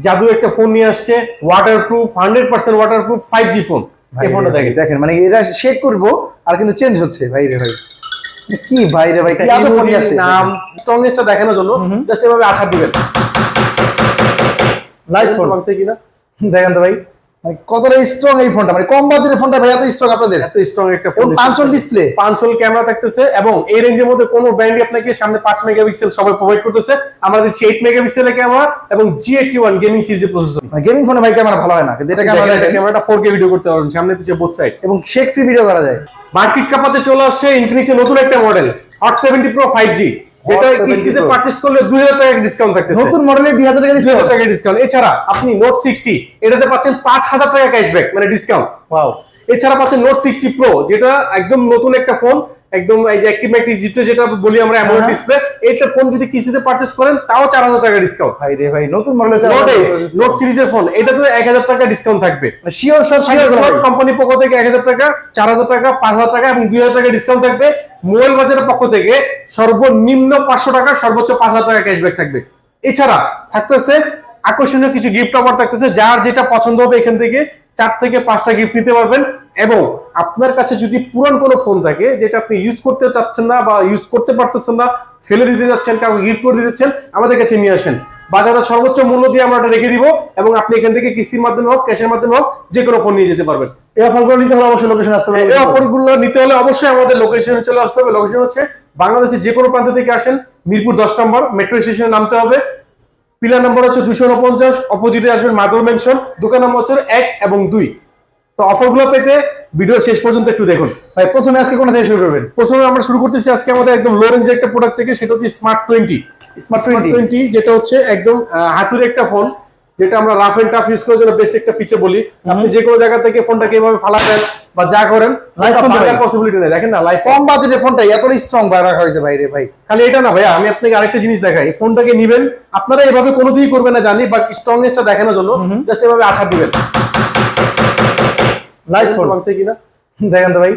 জাদু একটা ফোন নিয়ে আসছে, ওয়াটারপ্রুফ, 100% ওয়াটারপ্রুফ 5G ফোন। এই ফোনটা দেখেন, দেখেন মানে এটা শেক করব আর কিন্তু চেঞ্জ হচ্ছে ভাই রে ভাই। কি ভাই রে ভাই, কি এত ফোন নিয়ে আসছে। নাম স্ট্রংনেসটা দেখানোর জন্য জাস্ট এভাবে আছাড় দিবেন, লাইভ ফোন আছে কিনা দেখেন তো ভাই, মানে কতটা স্ট্রং এই ফোনটা, মানে কম বাজেটের ফোনটা ভাই এত স্ট্রং আপনাদের, এত স্ট্রং একটা ফোন। পাঁচল ডিসপ্লে, পাঁচল ক্যামেরা থাকতেছে এবং এই রেঞ্জের মধ্যে কোনো ব্র্যান্ডই আপনাকে সামনে 5 মেগাপিক্সেল সবাই প্রোভাইড করতেছে। আমরা দিচ্ছি 8 মেগাপিক্সেলের ক্যামেরা এবং G81 গেমিং সিরিজের প্রসেসর। গেমিং ফোনে ভাই ক্যামেরা ভালো হয় না, কিন্তু এটা ক্যামেরাটা 4K ভিডিও করতে পারবেন সামনে পিছে বোথ সাইড, এবং শেক ফ্রি ভিডিও করা যায়। মার্কেট কাপাতে চলে আসছে ইনফিনিক্সের নতুন একটা মডেল হট 70 Pro 5G, যেটা কিস্তিতে পারচেজ করলে 2000 টাকা ডিসকাউন্ট থাকতেছে। নতুন মডেলে 2000 টাকা ডিসকাউন্ট। এছাড়া আপনি নোট 60 এটাতে পাচ্ছেন 5000 টাকা ক্যাশব্যাক মানে ডিসকাউন্ট। ওয়াও। এছাড়া পাচ্ছেন নোট 60 Pro, যেটা একদম নতুন একটা ফোন, একদম এই যে অ্যাক্টিভ ম্যাক্টিভ জিপটা যেটা বলি আমরা অ্যামোলেড ডিসপ্লে, এইটা ফোন যদি কিস্তিতে পারচেজ করেন তাও 4000 টাকা ডিসকাউন্ট। ভাই রে ভাই, নতুন মডেল নোট সিরিজের ফোন, এটাতে 1000 টাকা ডিসকাউন্ট থাকবে শিওর। সব কোম্পানির পক্ষ থেকে 1000 টাকা, 4000 টাকা, 5000 টাকা এবং 2000 টাকা ডিসকাউন্ট থাকবে। মোবাইল বাজারের পক্ষ থেকে সর্বনিম্ন 500 টাকা, সর্বোচ্চ 5000 টাকা ক্যাশব্যাক থাকবে। এছাড়া থাকতেছে আকর্ষণীয় কিছু গিফট অফার থাকতেছে, যার যেটা পছন্দ হবে এখান থেকে 4 থেকে 5টা গিফট নিতে পারবেন। এবং আপনার কাছে যদি পুরান কোনো ফোন থাকে যেটা আপনি ইউজ করতে চাচ্ছেন না বা ইউজ করতে পারতেছেন না, ফেলে দিতে যাচ্ছেন, কাউকে গিফট করে দিতেছেন, আমাদের কাছে নিয়ে আসেন। বাজারের সর্বোচ্চ মূল্য দিয়ে আমরা এটা রেখে দিব এবং আপনি এখান থেকে কিস্তির মাধ্যমে হোক, ক্যাশের মাধ্যমে হোক, যে কোনো ফোন নিয়ে যেতে পারবেন। এই অফারগুলো নিতে হলে অবশ্যই লোকেশন আসতে হবে। এই অফারগুলো নিতে হলে অবশ্যই আমাদের লোকেশনে চলে আসতে হবে। লোকেশন হচ্ছে বাংলাদেশের যে কোনো প্রান্ত থেকে আসেন, মিরপুর 10 নম্বর মেট্রো স্টেশনে নামতে হবে। পিলার নাম্বার হচ্ছে 249, অপোজিটে আসবেন মাদুর মেনশন, দোকান নাম্বার হচ্ছে 1 এবং 2। তো অফারগুলো পেতে ভিডিও শেষ পর্যন্ত একটু দেখুন। ভাই প্রথমে আজকে কোন থেকে শুরু করবেন? প্রথমে আমরা শুরু করতেছি আজকে আমাদের একদম লো রেঞ্জের একটা প্রোডাক্ট থেকে, সেটা হচ্ছে স্মার্ট 20, যেটা হচ্ছে একদম হাতুড়ে একটা ফোন, যেটা আমরা রাফ এন্ড টাফ ইউজ করার জন্য বেস্ট একটা ফিচার বলি। আপনি যে কোনো জায়গা থেকে ফোনটাকে এভাবে ফালাবেন বা যা করেন, পসিবিলিটি নেই। দেখেন না, লাইফ কম বাজেটের ফোনটা এতটা স্ট্রং রাখা হয়েছে ভাই রে ভাই। খালি এটা না ভাইয়া, আমি আপনাকে আরেকটা জিনিস দেখাই। এই ফোনটাকে নিবেন, আপনারা এভাবে কোনোদিনই করবেন না জানি, বাট স্ট্রংনেসটা দেখানোর জন্য জাস্ট এভাবে আছাড় দিবেন। লাইভ ফোন আছে কিনা দেখেন তো ভাই,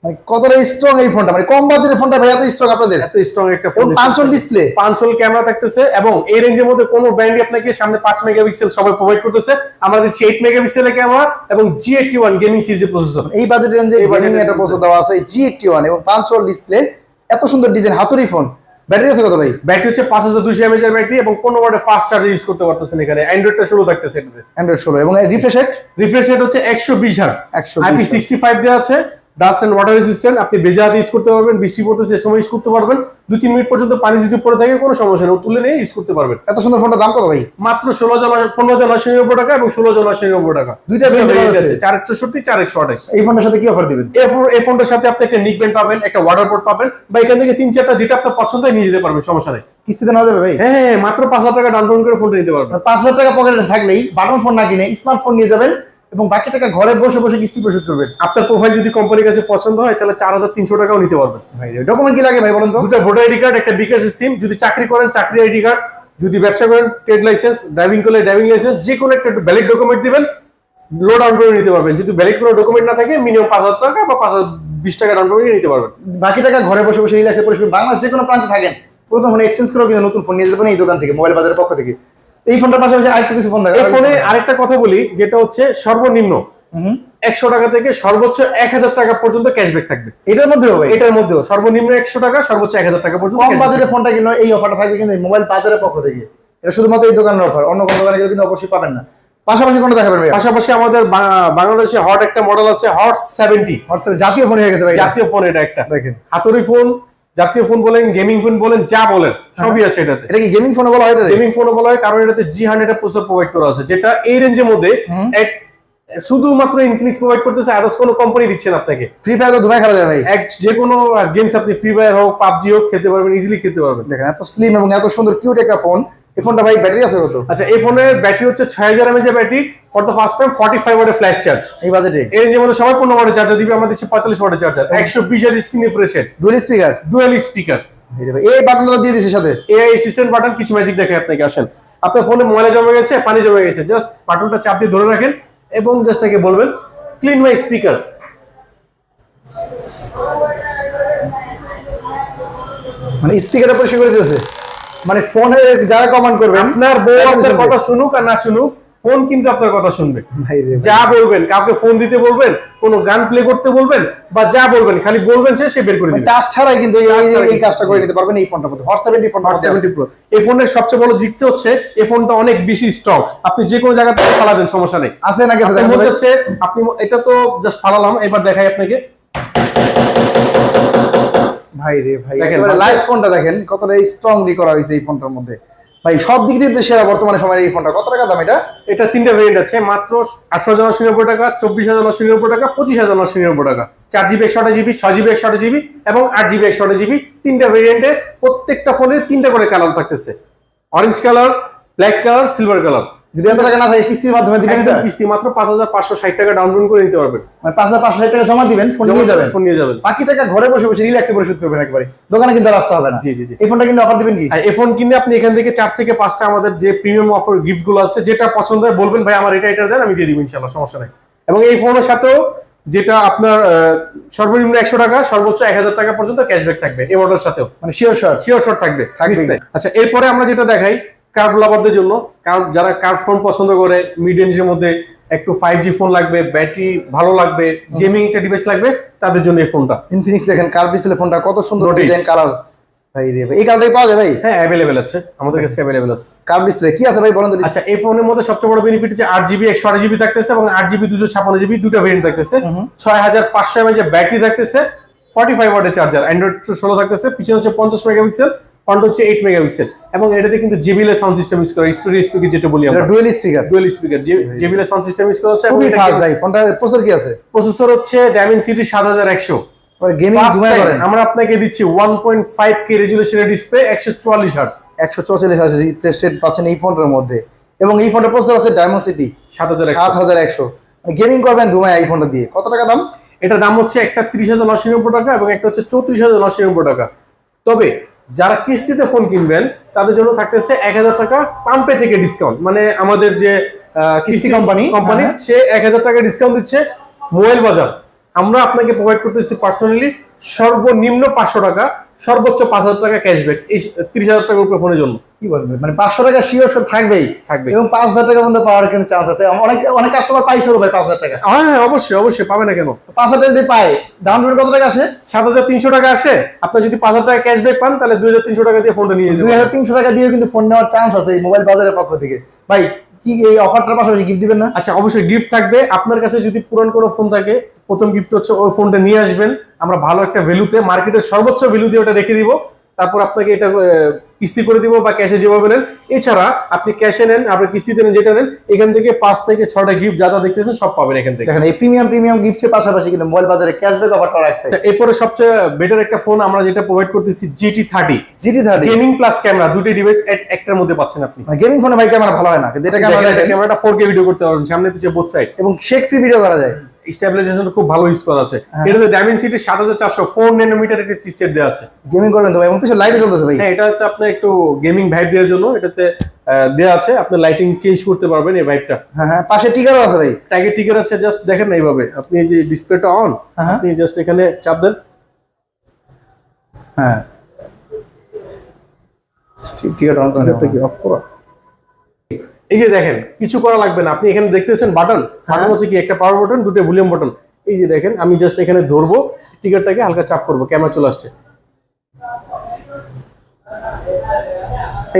মানে কতটা স্ট্রং এই ফোনটা, মানে কম বাজেটের ফোনটা ভাই এত স্ট্রং আপনাদের, এত স্ট্রং একটা ফোন। পাঁচল ডিসপ্লে, পাঁচল ক্যামেরা থাকতেছে এবং এই রেঞ্জের মধ্যে কোনো ব্র্যান্ডই আপনাকে সামনে 5 মেগাপিক্সেল সবাই প্রোভাইড করতেছে। আমরা দিচ্ছি 8 মেগাপিক্সেলের ক্যামেরা এবং G81 গেমিং সিরিজের প্রসেসর। এই বাজেট রেঞ্জে গেমিং একটা প্রসেসর দেওয়া আছে G81 এবং পাঁচল ডিসপ্লে, এত সুন্দর ডিজাইন, হাতুড়ি ফোন। ব্যাটারি আছে কত ভাই? ব্যাটারি হচ্ছে 5200 mAh এর ব্যাটারি এবং 15 ওয়াটের ফাস্ট চার্জ ইউজ করতে পারতেছেন। এখানে অ্যান্ড্রয়েডটা 16 থাকতেছে, এটাতে অ্যান্ড্রয়েড 16 এবং রিফ্রেশ রেট হচ্ছে 120 হার্টজ, IP65 দেওয়া আছে, ডাস্ট এন্ড ওয়াটার রেজিস্ট্যান্ট। আপনি ভেজা হাতে ইউজ করতে পারবেন, বৃষ্টি পড়তেছে সে সময় ইউজ করতে পারবেন। 2-3 মিনিট পর্যন্ত পানি যদি পড়ে থাকে কোনো সমস্যা নেই, তুলে নিয়ে ইউজ করতে পারবেন। এত সুন্দর ফোনটার দাম কত ভাই? মাত্র 15,990 টাকা এবং 16,990 টাকা, দুইটা ভেরিয়েন্ট আছে, 464, 428। এই ফোনটার সাথে কি অফার দিবেন? এই ফোনটার সাথে আপনি একটা নিক ব্যান্ড পাবেন, একটা ওয়াটার বোর্ড পাবেন, বা এখান থেকে 3-4টা যেটা আপনার পছন্দ হয় নিয়ে যেতে পারবেন, সমস্যা নেই। কিস্তিতে নেওয়া যাবে ভাই? হ্যাঁ, মাত্র 5000 টাকা ডাউন পেমেন্ট করে ফোনটা নিতে পারবেন। 5000 টাকা পকেটে থাকলেই বাটন ফোন না কিনে স্মার্টফোন নিয়ে যাবেন এবং বাকি টাকা ঘরে বসে বসে কিস্তি পরিশোধ করবেন। আপনার প্রোফাইল যদি কোম্পানির কাছে পছন্দ হয় তাহলে 4300 টাকাও নিতে পারবেন। ভাই ডকুমেন্ট কি লাগে ভাই বলেন তো? দুটো ভোটার আইডি কার্ড, একটা বিকাশের সিম, যদি চাকরি করেন চাকরি আইডি কার্ড, যদি ব্যবসা করেন ট্রেড লাইসেন্স, ড্রাইভিং করলে ড্রাইভিং লাইসেন্স, যে কোনো একটা ভ্যালিড ডকুমেন্ট দিবেন, লো ডাউন পেমেন্ট নিতে পারবেন। যদি ভ্যালিড কোনো ডকুমেন্ট না থাকে মিনিমাম 5000 টাকা বা 520 টাকা ডাউন পেমেন্ট নিতে পারবেন। বাকি টাকা ঘরে বসে বসে রিল্যাক্সে পরিশোধ। বাংলাদেশ যে কোনো প্রান্তে থাকেন, পুরো ফোন এক্সচেঞ্জ করেও কিন্তু নতুন ফোন নিয়ে যেতে পারেন এই দোকান থেকে, মোবাইল বাজারের পক্ষ থেকে। এই ফোনটার পাশাপাশি আরেকটা কিছু ফোন থাকে। এই ফোনে আরেকটা কথা বলি, যেটা হচ্ছে সর্বনিম্ন 100 টাকা থেকে সর্বোচ্চ 1000 টাকা পর্যন্ত ক্যাশব্যাক থাকবে। এটার মধ্যেও ভাই? এটার মধ্যেও সর্বনিম্ন 100 টাকা, সর্বোচ্চ 1000 টাকা পর্যন্ত। কম বাজেটের ফোনটা কিনো এই অফারটা থাকবে কিন্তু মোবাইল বাজারের পক্ষ থেকে। এটা শুধুমাত্র এই দোকানের অফার, অন্য কোনো দোকানে গেলে কিন্তু অবশ্যই পাবেন না। পাশাপাশি কোনটা দেখাবেন ভাই? পাশাপাশি আমাদের বাংলাদেশে হট একটা মডেল আছে, হট 70। জাতীয় ফোন হয়ে গেছে ভাই, জাতীয় ফোন। এটা একটা দেখেন হাতুড়ি ফোন, জাতীয় ফোন বলেন, গেমিং ফোন বলেন, যা বলেন সবই আছে এটাতে। এটা কি গেমিং ফোন বলা হয়? গেমিং ফোন বলা হয় কারণ এটাতে G100 প্রসেসর প্রোভাইড করা আছে, যেটা এই রেঞ্জের মধ্যে শুধুমাত্র ইনফিনিক্স প্রোভাইড করতেছে, আদার্স কোনো কোম্পানি দিচ্ছে না আপনাকে। ফ্রি ফায়ার তো ধুমাই খেলা যায় ভাই, যে কোনো গেমস আপনি ফ্রি ফায়ার হোক, PUBG হোক খেলতে পারবেন, ইজিলি খেলতে পারবেন। দেখেন এত স্লিম এবং এত সুন্দর কিউট একটা ফোন। এই ফোনটা ভাই ব্যাটারি আছে কত? আচ্ছা, এই ফোনের ব্যাটারি হচ্ছে 6000 mAh এর battery, for the first time 45 ওয়াটের ফ্ল্যাশ চার্জ। এই বাজেটে এই রেঞ্জের মধ্যে সবাই 15 ওয়াটের চার্জার দিবে, আমাদের 45 ওয়াটের চার্জার, 120 এর screen refresh rate, dual speaker. এই বাটনটা দিয়ে দিয়েছে সাথে এআই অ্যাসিস্ট্যান্ট বাটন। কিছু ম্যাজিক দেখাই আপনাকে, আসেন। আপনার ফোনে ময়লা জমে গেছে, পানি জমে গেছে, জাস্ট বাটনটা চাপ দিয়ে ধরে রাখেন এবং জাস্ট তাকে বলবেন ক্লিন মাই স্পিকার। মানে স্পিকারটা পরিষ্কার করে দিয়েছে। মানে ফোনে যারা কমেন্ট করবে আপনার বউ আপনার কথা শুনুক আর না শুনুক, ফোন কিন্তু আপনার কথা শুনবে। ভাই রে ভাই। যা বলবেন, কাউকে ফোন দিতে বলবেন, কোনো গান প্লে করতে বলবেন, বা যা বলবেন খালি বলবেন, সে বের করে দিবে। টাচ ছাড়াই কিন্তু Touch ছাড়াই এই কাজটা করে নিতে পারবেন এই ফোনটার মধ্যে। হট 70 ফোন, হট 70 Pro এই ফোনের সবচেয়ে বড় দিকটা হচ্ছে এই ফোনটা অনেক বেশি স্ট্রং। আপনি যে কোনো জায়গা থেকে ফালাবেন, সমস্যা নেই। আছে না কিছু আপনার মনে হচ্ছে আপনি এটা তো জাস্ট ফালালাম, এবার দেখাই আপনাকে। ভাই রে ভাই, দেখেন, একেবারে লাইভ ফোনটা দেখেন কতটা স্ট্রংলি করা হয়েছে এই ফোনটার মধ্যে। ভাই সব দিক দিয়ে তো সেরা বর্তমানে সময়ের এই ফোনটা। কত টাকা দাম এটা? এটা তিনটা ভেরিয়েন্ট আছে, মাত্র 18,990 টাকা, 24,990 টাকা, 25,990 টাকা। 4GB 128GB, 6GB 128GB এবং 8GB 128GB, তিনটা ভেরিয়েন্টে প্রত্যেকটা ফোনের তিনটা করে কালার থাকতেছে, orange colour, black colour, silver colour. যদি এত টাকা না থাকে কিস্তির মাধ্যমে দিবেন এটা? কিস্তি মাত্র 5,560 টাকা ডাউন পেমেন্ট করে নিতে পারবেন। মানে 5,560 টাকা জমা দিবেন, ফোন নিয়ে যাবেন। ফোন নিয়ে যাবেন, বাকি টাকা ঘরে বসে বসে রিল্যাক্সে পরিশোধ করবেন একবারে, দোকানে কিন্তু আর আসতে হবে না। জি জি জি। এই ফোনটা কিন্তু অফার দিবেন কি? আর এই ফোন কিনলে আপনি এখান থেকে 4 থেকে 5টা আমাদের যে প্রিমিয়াম অফার গিফট গুলো আছে, যেটা পছন্দ হয় বলবেন ভাই আমার এটা দেন, আমি দিয়ে দিব ইনশাআল্লাহ, সমস্যা নাই। এবং এই ফোনের সাথেও যেটা আপনার সর্বনিম্ন 100 টাকা, সর্বোচ্চ 1000 টাকা পর্যন্ত ক্যাশব্যাক থাকবে এই মডেলের সাথেও। মানে শিওর শর্ট থাকবে। থাকবে। আচ্ছা, এরপরে আমরা যেটা দেখাই কার্ভ লাভারদের জন্য, যারা কার্ভ ফোন পছন্দ করে, মিড রেঞ্জের মধ্যে একটু 5G ফোন লাগবে, ব্যাটারি ভালো লাগবে, গেমিং একটা ডিভাইস লাগবে, তাদের জন্য এই ফোনটা। ইনফিনিক্স দেখেন কার্ভ ডিসপ্লে ফোনটা কত সুন্দর Note ডিজাইন, 8 কালার। ভাই রে ভাই, এই কালারটাই পাওয়া যায় ভাই? হ্যাঁ, অ্যাভেলেবেল আছে, আমাদের কাছে অ্যাভেলেবেল আছে। কার্ভ ডিসপ্লে কি আছে ভাই বলেন তো? আচ্ছা, এই ফোনের মধ্যে সবচেয়ে বড় বেনিফিট হচ্ছে 8GB 128GB থাকতেছে এবং 8GB 256GB, দুটো ভেরিয়েন্ট থাকতেছে। 6500 mAh এর ব্যাটারি থাকতেছে, 45 ওয়াটের চার্জার, অ্যান্ড্রয়েড 16 থাকতেছে, পিছনে হচ্ছে 50 মেগাপিক্সেল, ফ্রন্ট হচ্ছে 8 মেগাপিক্সেল এবং এটাতে কিন্তু JBL সাউন্ড সিস্টেম ইউজ করা, স্টোরি স্পিকার যেটা বলি আমরা, dual speaker. JBL sound system use করা হচ্ছে। এবং খুবই এটা ফাস্ট ভাই। ফোনটার প্রসেসর কি আছে? প্রসেসর হচ্ছে Dimensity 7100। আর গেমিং ঘুমায় করেন? আমরা আপনাকে দিচ্ছি 1.5K রেজুলেশনের display, 144 hertz, 144 hertz refresh rate পাচ্ছেন এই ফোনটার মধ্যে। এবং এই ফোনটার প্রসেসর আছে Dimensity 7100। গেমিং করবেন ধুমায় এই ফোনটা দিয়ে। কত টাকা দাম? এটার দাম হচ্ছে একটা 30,990 টাকা এবং একটা হচ্ছে 34,990 টাকা। তবে যারা কিস্তিতে ফোন কিনবেন তাদের জন্য থাকতেছে 1000 টাকা পাম্পে থেকে ডিসকাউন্ট, মানে আমাদের যে কিস্তি কোম্পানি সে 1000 টাকা ডিসকাউন্ট দিচ্ছে। মোবাইল বাজার আমরা আপনাকে প্রোভাইড করতেছি পার্সোনালি সর্বনিম্ন 500 টাকা, সর্বোচ্চ 5,000 টাকা ক্যাশব্যাক এই 30,000 টাকার উপরে ফোনের জন্য। কি বলবেন, মানে 500 টাকা শিওর থাকবেই এবং 5,000 টাকা পর্যন্ত পাওয়ার কিন্তু চান্স আছে। অনেক অনেক কাস্টমার পাইছে ভাই 5,000 টাকা। হ্যাঁ, অবশ্যই পাবে না কেন? 5,000 টাকা যদি পায়, ডাউন পেমেন্ট কত টাকা আসে? 7,300 টাকা আসে। আপনি যদি 5,000 টাকা ক্যাশব্যাক পান তাহলে 2,300 টাকা দিয়ে ফোনটা নিয়ে যাবেন। 2,300 টাকা দিয়ে কিন্তু ফোন নেওয়ার চান্স আছে এই মোবাইল বাজারের পক্ষ থেকে। ভাই কি এই অফারটার পাশাপাশি গিফট দিবেন না? আচ্ছা, অবশ্যই গিফট থাকবে। আপনার কাছে যদি পুরান কোনো ফোন থাকে, প্রথম গিফট হচ্ছে ওই ফোনটা নিয়ে আসবেন, আমরা ভালো একটা ভ্যালুতে, মার্কেটের সর্বোচ্চ ভ্যালু দিয়ে ওটা রেখে দিব, তারপর আপনাকে এটা কিস্তি করে দিব বা ক্যাশে যেভাবে নেন। এছাড়া আপনি ক্যাশে নেন, আপনি কিস্তিতে নেন, যেটা নেন, এখান থেকে 5 থেকে 6টা গিফট যা দেখতেছেন সব পাবেন এখান থেকে। দেখেন এই প্রিমিয়াম গিফটের পাশাপাশি কিন্তু মোবাইল বাজারে ক্যাশব্যাক অফারটা রাখছে। এরপরে সবচেয়ে বেটার একটা ফোন আমরা যেটা প্রোভাইড করতেছি GT30 GT30 gaming plus camera, দুটি ডিভাইস একটার মধ্যে পাচ্ছেন আপনি। গেমিং ফোনে ভাই ক্যামেরা ভালো হয় না, কিন্তু এটা ক্যামেরাটা 4K ভিডিও করতে পারবেন, সামনে পিছিয়ে বোথ সাইড, এবং শেক ফ্রি ভিডিও করা যায়। স্টেবিলাইজেশন খুব ভালো ইউজ করা আছে। এটাতে Dimensity 7400 4 ন্যানোমিটার একটা চিপসেট দেওয়া আছে। গেমিং করবেন তো ভাই, এবং পিছনে লাইট জ্বলতেছে ভাই। হ্যাঁ, এটাতে আপনি একটু গেমিং ভাইব দেওয়ার জন্য এটাতে দেওয়া আছে, আপনি লাইটিং চেঞ্জ করতে পারবেন এই ভাইবটা। হ্যাঁ, পাশে টিকারও আছে ভাই। ট্যাগে টিকার আছে, জাস্ট দেখেন না এইভাবে, আপনি এই যে ডিসপ্লেটা অন, আপনি জাস্ট এখানে চাপ দেন, হ্যাঁ টিকার অন করে কি অফ করা। এই যে দেখেন, কিছু করা লাগবে না, আপনি এখানে দেখতেছেন বাটন হচ্ছে কি একটা পাওয়ার বাটন, দুটো ভলিউম বাটন। এই যে দেখেন, আমি জাস্ট এখানে ধরবো, টিকারটাকে হালকা চাপ করবো, ক্যামেরা চলে আসছে,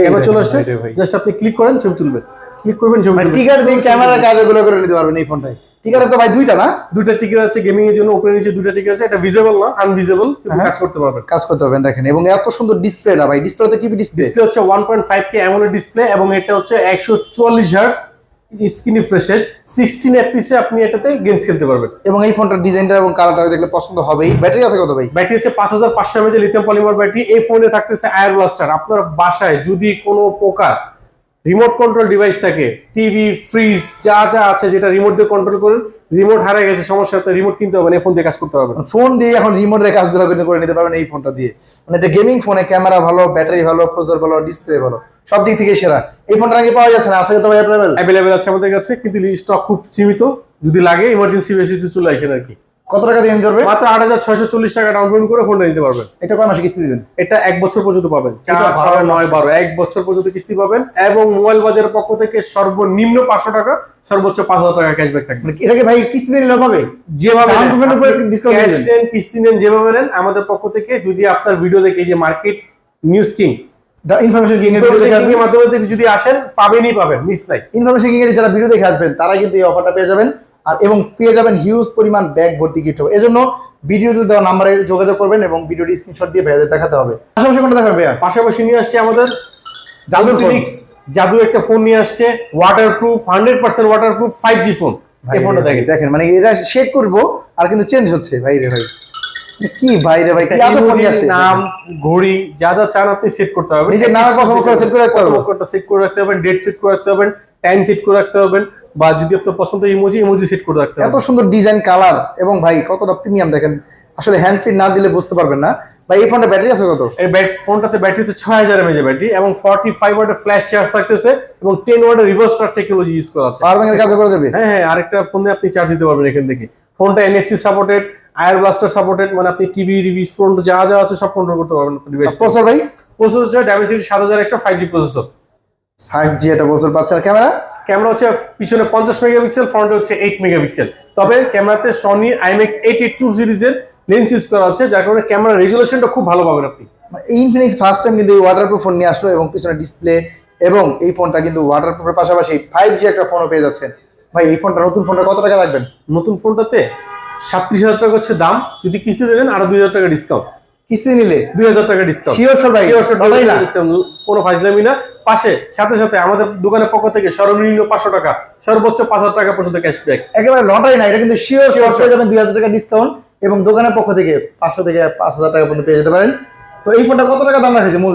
ক্যামেরা চলে আসছে, জাস্ট আপনি ক্লিক করেন, ছবি তুলবেন, ক্লিক করবেন, ছবি তুলবেন। টিকার দিয়ে ক্যামেরা কাজগুলো করে নিতে পারবেন এই ফোনটায়। টিকার তো ভাই দুইটা না? দুইটা টিকার আছে গেমিং এর জন্য, উপরে নিচে দুইটা টিকার আছে, এটা ভিজিবল না, আনভিজিবল, কিন্তু কাজ করতে পারবেন, কাজ করতে পারবেন। দেখেন, এবং এত সুন্দর ডিসপ্লেটা ভাই, ডিসপ্লেতে কি ডিসপ্লে? ডিসপ্লে হচ্ছে 1.5K AMOLED ডিসপ্লে এবং এটা হচ্ছে 144 হার্জ স্ক্রিন রিফ্রেশ, 16 FPS এ আপনি এটাতে গেমস খেলতে পারবেন। এবং এই ফোনটার ডিজাইনটা এবং কালারটা দেখলে পছন্দ হবেই। ব্যাটারি আছে কত ভাই? ব্যাটারি হচ্ছে 5500 mAh লিথিয়াম পলিমার ব্যাটারি। এই ফোনে থাকতেছে আয়ার ব্লাস্টার। আপনার বাসায় যদি কোনো প্রকার রিমোট কন্ট্রোল ডিভাইস থাকে, টিভি, ফ্রিজ, যা আছে যেটা রিমোট দিয়ে কন্ট্রোল করেন, রিমোট হারিয়ে গেছে, সমস্যা, আপনার রিমোট কিনতে হবে না, এই ফোন দিয়ে কাজ করতে পারবেন। ফোন দিয়ে এখন রিমোটের কাজগুলো কিন্তু করে নিতে পারবেন এই ফোনটা দিয়ে। মানে এটা গেমিং ফোনে ক্যামেরা ভালো, ব্যাটারি ভালো, প্রসেসর ভালো, ডিসপ্লে ভালো, সব দিক থেকে সেরা। এই ফোনটা নাকি পাওয়া যাচ্ছে না? আছে তো ভাই অ্যাভেলেবল? অ্যাভেলেবল আছে আমাদের কাছে, কিন্তু স্টক খুব সীমিত, যদি লাগে ইমার্জেন্সি বেসিসে চলে আসেন আর কি। কত টাকা দিয়ে নিতে পারবে? মাত্র 8640 টাকা ডাউন পেমেন্ট করে ফোনটা নিতে পারবেন। এটা কয় মাসে কিস্তি দিবেন? এটা 1 বছর পর্যন্ত পাবেন, 4 এটা 6 9 12 1 বছর পর্যন্ত কিস্তি পাবেন। এবং মোবাইল বাজারের পক্ষ থেকে সর্বনিম্ন 500 টাকা, সর্বোচ্চ 5000 টাকা ক্যাশব্যাক থাকবে। মানে এটাকে ভাই কিস্তি দিয়ে নিলে পাবে? যেভাবে ডাউন পেমেন্টের উপরে ডিসকাউন্ট ক্যাশ দিবেন? নেন, কিস্তি নেন, যেভাবে নেন আমাদের পক্ষ থেকে। যদি আপনার ভিডিও দেখে, এই যে market news king information king এর মাধ্যমে থেকে যদি আসেন, পাবেনই পাবেন, মিস নাই। ইনফরমেশন কিং এর যারা ভিডিও দেখে আসবেন তারা কিন্তু এই অফারটা পেয়ে যাবেন। আর এবং পেয়ে যাবেন হিউজ পরিমাণ ব্যাগ ভর্তি গিফট হবে। এজন্য ভিডিওতে দেওয়া নাম্বারে যোগাযোগ করবেন এবং ভিডিওটি স্ক্রিনশট দিয়ে ভাইয়াদের দেখাতে হবে। পাশাপাশি কোনটা দেখাবেন ভাইয়া? পাশাপাশি নিয়ে আসছে আমাদের জাদু ফোন। জাদু একটা ফোন নিয়ে আসছে, ওয়াটারপ্রুফ, 100% ওয়াটারপ্রুফ 5G ফোন। এই ফোনটা দেখেন, দেখেন মানে এটা শেক করব আর কিন্তু চেঞ্জ হচ্ছে। ভাই রে ভাই, কি ভাই রে ভাই, কি এত ফোন আসে! নাম, ঘড়ি, যা যা চান আপনি সেট করতে পারবেন। নিজের নামের প্রথম অক্ষর সেট করে রাখতে হবে, সেট করে রাখতে হবে, ডেট সেট করে রাখতে হবে, টাইম সেট করে রাখতে হবে, বা যদি আপনার পছন্দ ইমোজি সেট করে রাখতে হবে। এত সুন্দর ডিজাইন, কালার এবং ভাই কতটা প্রিমিয়াম দেখেন। আসলে হ্যান্ড ফ্রি না দিলে বুঝতে পারবেন না। ভাই এই ফোনটা ব্যাটারি আছে কত? এই ফোনটাতে ব্যাটারি হচ্ছে 6000 mAh ব্যাটারি এবং 45 ওয়াটের ফ্ল্যাশ চার্জ থাকতেছে এবং 10 ওয়াটের রিভার্স চার্জ টেকনোলজি ইউজ করা আছে। পাওয়ার ব্যাংকের কাজ করা যাবে? হ্যাঁ হ্যাঁ, আরেকটা ফোনে আপনি চার্জ দিতে পারবেন এখান থেকে। ফোনটা NFC সাপোর্টেড, আয়ার ব্লাস্টার সাপোর্টেড, মানে আপনি টিভি, রিভিউ, ফোন যা যা আছে সব কন্ট্রোল করতে পারবেন ডিভাইস। প্রসেসর ভাই? Processor Dimensity 7100 5G processor. 5G এটা বছর পাচ্ছে। আর ক্যামেরা হচ্ছে পিছনে 50 মেগাপিক্সেল, ফ্রন্টে হচ্ছে 8 মেগাপিক্সেল। তবে ক্যামেরাতে Sony IMX 882 সিরিজের লেন্স ইউজ করা আছে, যার কারণে ক্যামেরা রেজুলেশনটা খুব ভালো পাবেন আপনি। ইনফিনিক্স ফার্স্ট টাইম কিন্তু ওয়াটারপ্রুফ ফোন নিয়ে আসলো এবং পিছনে ডিসপ্লে, এবং এই ফোনটা কিন্তু ওয়াটারপ্রুফের পাশাপাশি 5G একটা ফোনও পেয়ে যাচ্ছেন। ভাই এই ফোনটা, নতুন ফোনটা কত টাকা লাগবেন? নতুন ফোনটাতে 37000 টাকা হচ্ছে দাম। যদি কিস্তি দেন আরো 2000 টাকা ডিসকাউন্ট। কিস্তি নিলে 2000 টাকা ডিসকাউন্ট। শিওর স্যার ভাই, শিওর বলাই না ডিসকাউন্ট, কোনো ফাজলামি না। সাথে সাথে আমাদের দোকানের পক্ষ থেকে সর্বনিম্ন 500 টাকা, সর্বোচ্চ 5000 টাকা পর্যন্ত ক্যাশব্যাক। একেবারে লটারি না, এটা কিন্তু শিওর Sure, পেয়ে যাবেন 2000 টাকা ডিসকাউন্ট এবং দোকানের পক্ষ থেকে 500 থেকে 5000 টাকা পর্যন্ত পেয়ে যেতে পারেন। তো এই ফোনটা কত টাকা দাম রাখেছে? মূল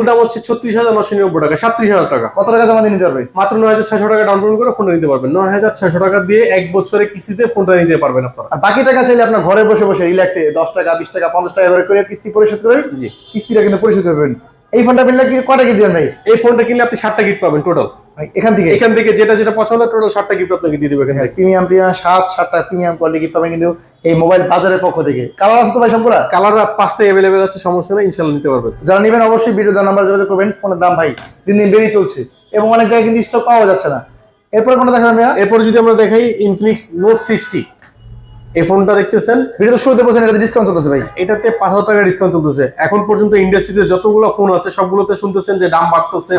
দাম হচ্ছে 36990 টাকা, 37000 টাকা। কত টাকা জমা দিয়ে নিতে পারবে? মাত্র 9600 টাকা ডাউন পেমেন্ট করে ফোনটা নিতে পারবেন। 9600 টাকা দিয়ে 1 বছরের কিস্তিতে ফোনটা নিতে পারবেন আপনারা। আর বাকি টাকা চাইলে আপনার ঘরে বসে বসে রিল্যাক্সে 10 টাকা, 20 টাকা, 50 টাকা করে কিস্তি পরিশোধ করে জি, কিস্তিটা কিন্তু পরিশোধ করবেন। এই ফোনটা কিনলে কি কয়টা গিফট দিবেন ভাই? এই ফোনটা কিনলে আপনি 7টা গিফট পাবেন টোটাল। এখান থেকে যেটা যেটা পছন্দ, টোটাল 7টা গিফট আপনাকে দিয়ে দিবে। এখান থেকে প্রিমিয়াম 7টা প্রিমিয়াম কোয়ালিটি গিফট পাবেন কিন্তু এই মোবাইল বাজারের পক্ষ থেকে। কালার আছে তো ভাই সবগুলা? কালার 5টা अवेलेबल আছে, সমস্যা নেই, ইনশাআল্লাহ নিতে পারবেন। যারা নেবেন অবশ্যই ভিডিও দেওয়ার নাম্বার যোগাযোগ করবেন। ফোনের দাম ভাই দিন দিন বেড়েই চলছে এবং অনেক জায়গায় কিন্তু স্টক পাওয়া যাচ্ছে না। এরপর কোনটা দেখাবেন ভাইয়া? এরপর যদি আমরা দেখাই ইনফিনিক্স নোট 60, এই ফোনটা দেখতেছেন, ভিডিও তো শুরুতে বলছেন এটাতে ডিসকাউন্ট চলতেছে ভাই। এটাতে 5000 টাকা ডিসকাউন্ট চলতেছে। এখন পর্যন্ত ইন্ডাস্ট্রিতে যতগুলো ফোন আছে সবগুলোতে শুনতেছেন যে দাম বাড়তেছে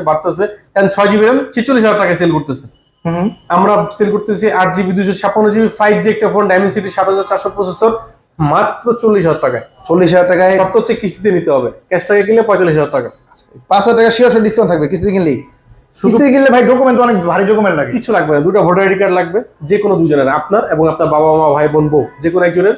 বাড়তেছে। কারণ 6GB RAM 46000 টাকায় সেল করতেছে। আমরা সেল করতেছি 8GB 256GB 5G একটা ফোন, Dimensity 7400 প্রসেসর, মাত্র 40000 টাকায়। 40000 টাকায় সব তো হচ্ছে কিস্তিতে নিতে হবে। ক্যাশ টাকা কিনলে 45000 টাকা। 5000 টাকা শিওর ডিসকাউন্ট থাকবে কিস্তি কিনলেই। কিস্তি কিনলে ভাই ডকুমেন্ট অনেক ভারী ডকুমেন্ট লাগে। কিছু লাগবে না, 2টা ভোটার আইডি কার্ড লাগবে, যে কোনো দুজনের, আপনার এবং আপনার বাবা মা, ভাই বোন, বউ, যে কোনো একজনের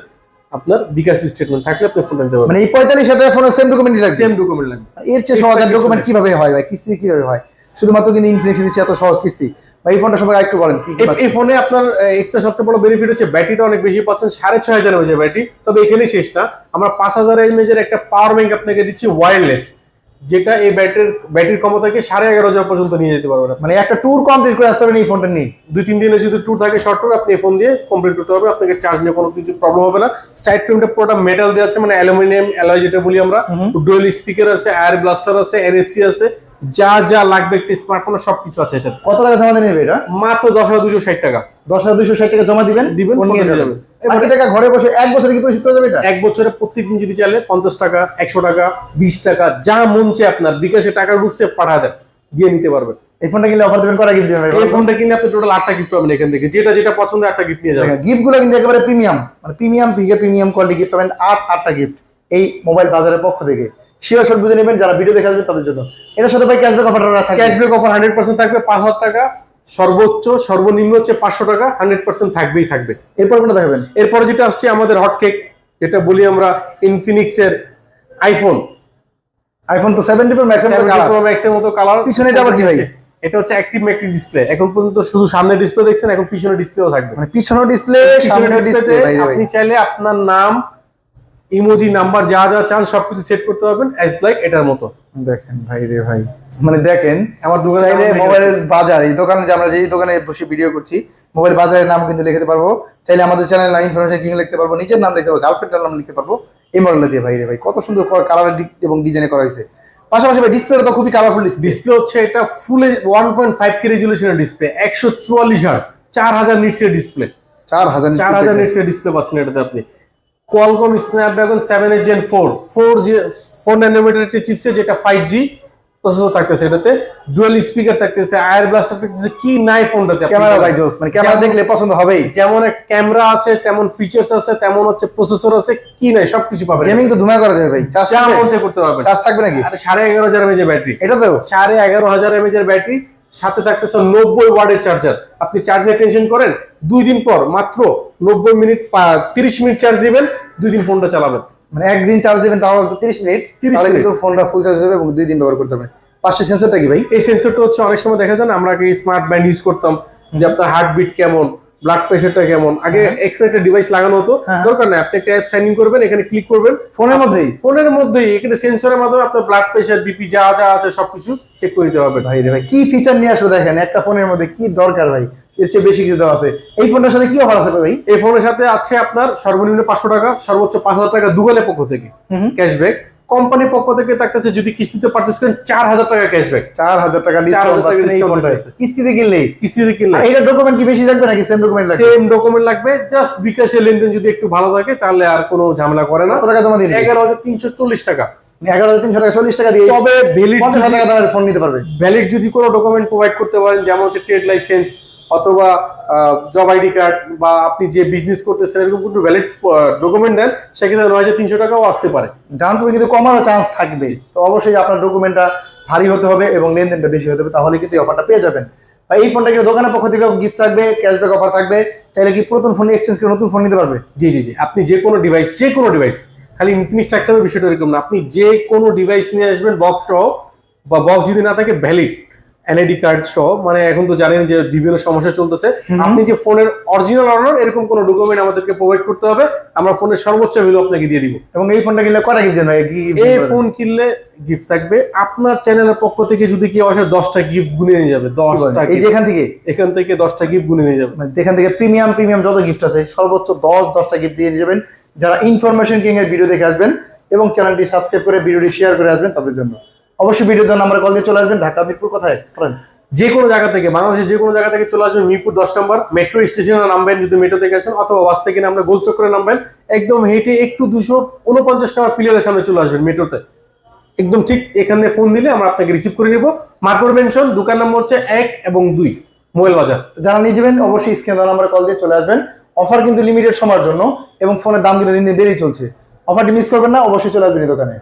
আপনার বিকাশ স্টেটমেন্ট থাকলে আপনি ফোন নিতে পারবেন। মানে এই 45000 টাকা ফোনের সেম ডকুমেন্টই লাগবে? সেম ডকুমেন্ট লাগবে। এর চেয়ে সহজ ডকুমেন্ট কিভাবে হয় ভাই? কিস্তি কিভাবে হয়? শুধুমাত্র কিন্তু ইনফিনিক্স দিচ্ছে এত সহজ কিস্তি। ভাই এই ফোনটা সবাই একটু বলেন কি কি পাচ্ছেন? এই ফোনে আপনার এক্সট্রা সবচেয়ে বড় বেনিফিট হচ্ছে ব্যাটারিটা অনেক বেশি পাচ্ছেন, 6500 mAh ব্যাটারি। তবে এখানেই শেষ না, আমরা 5000 mAh এর একটা পাওয়ার ব্যাংক আপনাকে দিচ্ছি ওয়্যারলেস, যেটা এই ব্যাটারির ক্ষমতাকে 11500 পর্যন্ত নিয়ে যেতে পারবেন। মানে একটা ট্যুর কমপ্লিট করে আসতে পারেন এই ফোনটা নিয়ে। 2-3 দিনের যদি ট্যুর থাকে, শর্ট ট্যুর, আপনি এই ফোন দিয়ে কমপ্লিট করতে পারবেন। আপনাকে চার্জ নিয়ে কোনো কিছু প্রবলেম হবে না। সাইড ফ্রেমটা পুরোটা মেটাল দেওয়া আছে, মানে অ্যালুমিনিয়াম অ্যালয় যেটা বলি আমরা। ডুয়াল স্পিকার আছে, আয়ার ব্লাস্টার আছে, NFC আছে, যা যা লাগবে একটি স্মার্টফোনের সবকিছু আছে এটা। কত টাকা জমা দিয়ে নেবে এটা? মাত্র 10260 টাকা। 10260 টাকা জমা দিবেন, ফোন নিয়ে নিয়ে যাবেন। যাবেন। বাকি টাকা ঘরে বসে 1 বছরে কি পরিশোধ করে যাবে এটা? 1 বছরে প্রত্যেকদিন যদি চাইলে 50 টাকা, 100 টাকা, 20 টাকা, যা মন চায় আপনার বিকাশে টাকা ঢুকছে পাঠা দেন, দিয়ে নিতে পারবেন। এই ফোনটা কিনলে অফার দেবেন, কয়টা গিফট দিবেন ভাই? এই ফোনটা কিনলে আপনি টোটাল 8টা গিফট পাবেন এখান থেকে, যেটা যেটা পছন্দ 8টা গিফট নিয়ে যাবেন। গিফট গুলো কিন্তু একেবারে প্রিমিয়াম, মানে প্রিমিয়াম থেকে প্রিমিয়াম কোয়ালিটি গিফট পাবেন। 8টা গিফট এই মোবাইল বাজারের পক্ষ থেকে। শিওর শট বুঝে নেবেন যারা ভিডিও দেখে আসবেন তাদের জন্য। এটার সাথে ভাই ক্যাশব্যাক অফার থাকবে? ক্যাশব্যাক অফার 100% থাকবে। 5000 টাকা সর্বনিম্ন হচ্ছে 500 টাকা, 100% থাকবেই থাকবে। এরপর কোনটা দেখাবেন? এরপর যেটা আসছে আমাদের হট কেক, যেটা বলি আমরা ইনফিনিক্সের আইফোন তো 70 প্রো ম্যাক্স এর মতো কালার। পিছনে এটা আবার কি ভাই? এটা হচ্ছে অ্যাক্টিভ ম্যাকটিভ ডিসপ্লে। এখন পর্যন্ত শুধু সামনে ডিসপ্লে দেখছেন, এখন পিছনে ডিসপ্লেও থাকবে। মানে পিছনে ডিসপ্লে, সামনে ডিসপ্লে। আপনি চাইলে আপনার নাম, ইমোজি নাম্বার যা যা চান সবকিছু সেট করতে পারবেন অ্যাজ লাইক এটার মতো। দেখেন ভাই রে ভাই, মানে দেখেন আমার দোকানে চাইলে মোবাইলের বাজার, এই দোকানে যে আমরা যেই দোকানে বসে ভিডিও করছি, মোবাইল বাজারের নাম কিন্তু লিখতে পারবো, চাইলে আমাদের চ্যানেল নাম ইনফরমেশন কিং লিখতে পারবো, নিজের নাম লিখতে পারবো, গার্লফ্রেন্ডের নাম লিখতে পারবো এই মডেলটা দিয়ে। ভাই রে ভাই, কত সুন্দর কালারের এবং ডিজাইনে করা হয়েছে। পাশাপাশি ভাই ডিসপ্লেটা তো খুবই কালারফুল ডিসপ্লে হচ্ছে এটা ফুল 1.5K রেজুলেশনের ডিসপ্লে, 144 হার্জ, 4000 নিটসের ডিসপ্লে, 4000 নিটসের ডিসপ্লে পাচ্ছেন এটাতে আপনি। Qualcomm Snapdragon 7H Gen 4 nanometre একটি চিপসেট, যেটা 5G প্রসেসর থাকতেছে এটাতে, ডুয়াল স্পিকার থাকতেছে, আয়ার ব্লাস্টার থাকতেছে, কি নাই ফোনটাতে। ক্যামেরা ভাই জোস, মানে ক্যামেরা দেখলে পছন্দ হবেই, যেমন ক্যামেরা আছে তেমন ফিচার্স আছে, তেমন হচ্ছে প্রসেসর আছে, কি নাই সবকিছু পাবেন। গেমিং তো ধুমা করা যাবে ভাই, চার্জ করতে পারবেন। চার্জ থাকবে নাকি? আরে 11,500 mAh এর ব্যাটারি, এটা তো 11,500 mAh এর ব্যাটারি, সাথে থাকতেছে 90 ওয়াটের চার্জার। আপনি চার্জ নিয়ে টেনশন করেন, 2 দিন পর মাত্র 90 মিনিট 30 মিনিট চার্জ দিবেন, 2 দিন ফোনটা চালাবেন। মানে একদিন চার্জ দিবেন তাও 30 মিনিট, তাহলে কিন্তু ফোনটা ফুল চার্জ হবে এবং 2 দিন ব্যবহার করতে পারবেন। পাশে সেন্সরটা কি ভাই? এই সেন্সরটা হচ্ছে অনেক সময় দেখা যায় না, আমরা আগে স্মার্ট ব্যান্ড ইউজ করতাম, যে আপনার হার্টবিট কেমন, ব্লাড প্রেশারটা কেমন, আগে এক্সট্রা একটা ডিভাইস লাগানো হতো, দরকার নেই, আপনি একটা অ্যাপ সাইন ইন করবেন, এখানে ক্লিক করবেন, ফোনের মধ্যেই এখানে সেন্সরের মাধ্যমে আপনার ব্লাড প্রেশার, বিপি যা যা আছে সবকিছু চেক করে দিতে পারবেন। ভাই রে ভাই, কি ফিচার নিয়ে আসলো দেখেন, একটা ফোনের মধ্যে কি দরকার ভাই, এর চেয়ে বেশি কিছু দেওয়া আছে। এই ফোনটার সাথে কি অফার আছে ভাই? এই ফোনের সাথে আছে আপনার সর্বনিম্ন 500 টাকা, সর্বোচ্চ 5000 টাকা গুগলের পক্ষ থেকে ক্যাশব্যাক, কোম্পানির পক্ষ থেকে থাকতেছে যদি কিস্তিতে পারচেজ করেন 4000 টাকা ক্যাশব্যাক, 4000 টাকা ডিসকাউন্ট পাচ্ছেন এই ফোনটায় কিস্তিতে কিনলে। আর এটা ডকুমেন্ট কি বেশি লাগবে নাকি সেম ডকুমেন্ট লাগবে? সেম ডকুমেন্ট লাগবে, জাস্ট বিকাশের লেনদেন যদি একটু ভালো থাকে তাহলে আর কোনো ঝামেলা করে না। কত টাকা জমা দিন? 11340 টাকা, 11300 টাকা 40 টাকা দিয়ে, তবে ভ্যালিড 50,000 টাকা দামের ফোন নিতে পারবে। ভ্যালিড যদি কোনো ডকুমেন্ট প্রোভাইড করতে পারেন, যেমন হচ্ছে ট্রেড লাইসেন্স অথবা জব আইডি কার্ড, বা আপনি যে বিজনেস করতেছেন এরকম কোনো ভ্যালিড ডকুমেন্ট দেন, সেক্ষেত্রে 9300 টাকাও আসতে পারে। ডাউন পেমেন্ট কিন্তু কমানোর চান্স থাকবে, তো অবশ্যই আপনার ডকুমেন্টটা ভারী হতে হবে এবং লেনদেনটা বেশি হতে হবে, তাহলে কিন্তু এই অফারটা পেয়ে যাবেন। বা এই ফোনটা কিন্তু দোকানের পক্ষ থেকে গিফট থাকবে, ক্যাশব্যাক অফার থাকবে, চাইলে কি পুরাতন ফোন এক্সচেঞ্জ করে নতুন ফোন নিতে পারবে। জি, আপনি যে কোনো ডিভাইস, খালি ইনফিনিক্স থাকতে হবে বিষয়টা এরকম না, আপনি যে কোনো ডিভাইস নিয়ে আসবেন বক্স সহ, বা বক্স যদি না থাকে ভ্যালিড এনআইডি কার্ড সহ, মানে এখন তো জানেন যে বিভিন্ন সমস্যা চলতেছে, আপনি যে ফোনের অরিজিনাল অনার এরকম কোনো ডকুমেন্ট আমাদেরকে প্রোভাইড করতে হবে, আমরা ফোনের সর্বোচ্চ ভ্যালু আপনাকে দিয়ে দিব। এবং এই ফোনটা কিনলে কটা গিফট দেন? এই ফোন কিনলে গিফট থাকবে আপনার চ্যানেলের পক্ষ থেকে, যদি কেউ আসে 10টা গিফট গুনে নিয়ে যাবে, 10টা। এই যে এখান থেকে 10টা গিফট গুনে নিয়ে যাবে, মানে এখান থেকে প্রিমিয়াম যত গিফট আছে সর্বোচ্চ 10টা গিফট দিয়ে নিয়ে যাবেন, যারা ইনফরমেশন কিং এর ভিডিও দেখে আসবেন এবং চ্যানেলটি সাবস্ক্রাইব করে ভিডিওটি শেয়ার করে আসবেন তাদের জন্য। অবশ্যই ভিডিওর জন্য নাম্বার কল দিয়ে চলে আসবেন। ঢাকা মিরপুর কোথায় করেন? যে কোনো জায়গা থেকে, বাংলাদেশের যে কোনো জায়গা থেকে চলে আসবেন, মিরপুর 10 নম্বর মেট্রো স্টেশনে নামবেন যদি মেট্রো থেকে আসেন, অথবা বাস থেকে নামলে গোলচক্রে নামবেন, একদম হেঁটে একটু 249 নম্বর পিলারের সামনে চলে আসবেন মেট্রোতে, একদম ঠিক এখানে ফোন দিলে আমরা আপনাকে রিসিভ করে নিব। মার্কর মেনশন, দোকান নম্বর হচ্ছে 1 এবং 2 মোবাইল বাজার। যারা নিয়ে যাবেন অবশ্যই স্ক্রিনে দেওয়া নাম্বারে কল দিয়ে চলে আসবেন। অফার কিন্তু লিমিটেড সময়ের জন্য এবং ফোনের দাম কিন্তু দিন দিন বেড়েই চলছে, অফারটি মিস করবেন না, অবশ্যই চলে আসবেন এই দোকানে।